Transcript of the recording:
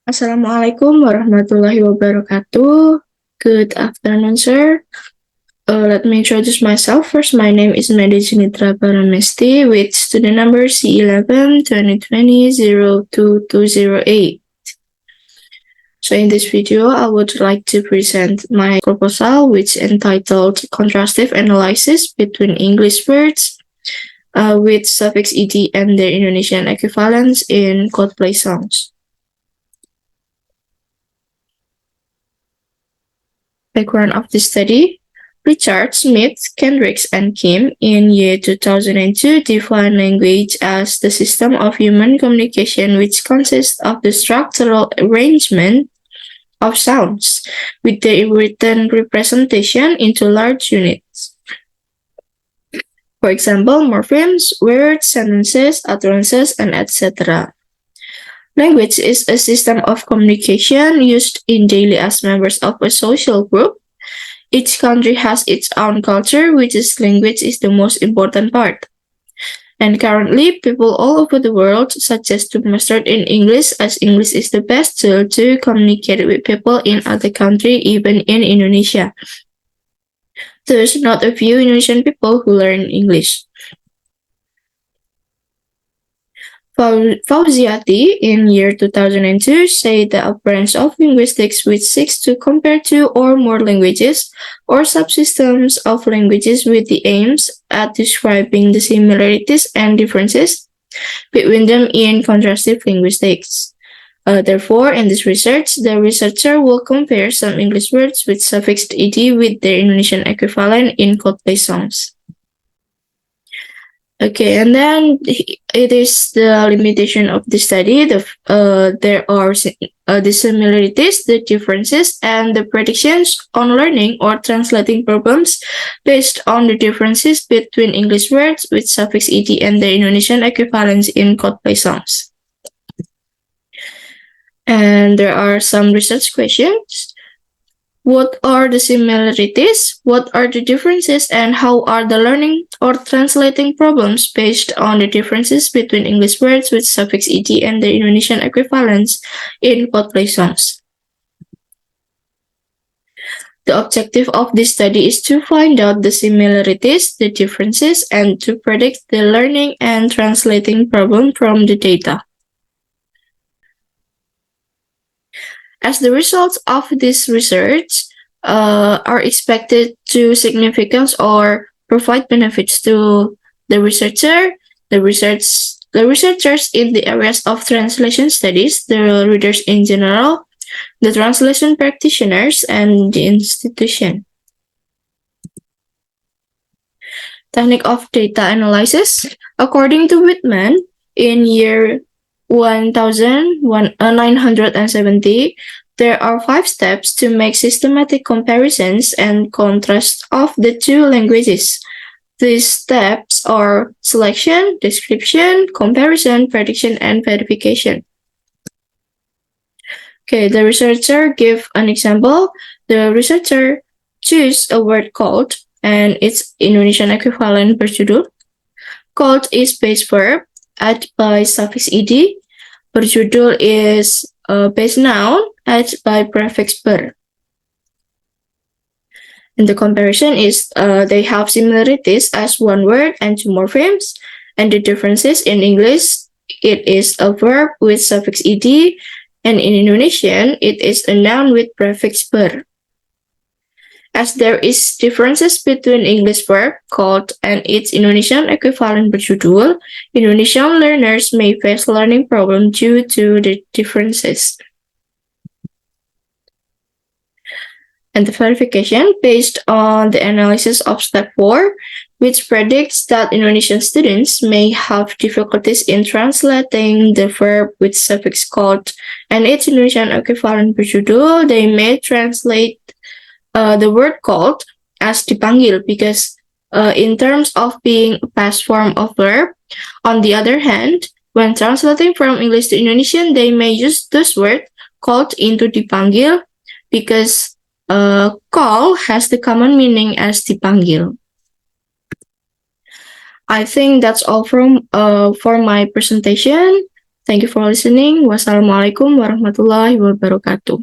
Assalamualaikum warahmatullahi wabarakatuh. Good afternoon, sir. Let me introduce myself. First, my name is Maida Janitra Paramesti with student number C11 2020 02208. So in this video, I would like to present my proposal, which is entitled Contrastive Analysis between English words with suffix ed and their Indonesian equivalents in codplay songs. Background of the study: Richard, Smith, Kendricks, and Kim in year 2002 define language as the system of human communication which consists of the structural arrangement of sounds with their written representation into large units. For example, morphemes, words, sentences, utterances, and etc. Language is a system of communication used in daily as members of a social group. Each country has its own culture, which is language is the most important part. And currently, people all over the world suggest to master in English, as English is the best tool to communicate with people in other countries, even in Indonesia. There's not a few Indonesian people who learn English. Fauziati in year 2002 said that a branch of linguistics which seeks to compare two or more languages or subsystems of languages with the aims at describing the similarities and differences between them in contrastive linguistics. Therefore, in this research, the researcher will compare some English words with suffixed ed with their Indonesian equivalent in codplay songs. Okay, and then it is the limitation of the study. There are the similarities, the differences, and the predictions on learning or translating problems based on the differences between English words with suffix ed and their Indonesian equivalents in codplay songs. And there are some research questions. What are the similarities? What are the differences? And how are the learning or translating problems based on the differences between English words with suffix ed and the Indonesian equivalents in codplay songs? The objective of this study is to find out the similarities, the differences, and to predict the learning and translating problem from the data. As the results of this research are expected to significance or provide benefits to the researcher, the researchers in the areas of translation studies, the readers in general, the translation practitioners, and the institution. Technique of data analysis. According to Whitman, in year 1970, there are 5 steps to make systematic comparisons and contrast of the two languages. These steps are selection, description, comparison, prediction, and verification. Okay, the researcher give an example. The researcher choose a word called and its Indonesian equivalent berjudul. Called is base verb added by suffix ed. Berjudul is a base noun added by prefix ber. And the comparison is they have similarities as one word and 2 morphemes, and the differences in English, it is a verb with suffix ed, and in Indonesian, it is a noun with prefix ber. As there is differences between English verb called and its Indonesian equivalent berjudul, Indonesian learners may face learning problems due to the differences. And the verification based on the analysis of step 4, which predicts that Indonesian students may have difficulties in translating the verb with suffix called and its Indonesian equivalent berjudul. They may translate the word called as dipanggil because in terms of being a past form of verb. On the other hand, when translating from English to Indonesian, they may use this word called into dipanggil because call has the common meaning as dipanggil. I think that's all from for my presentation. Thank you for listening. Wassalamualaikum warahmatullahi wabarakatuh.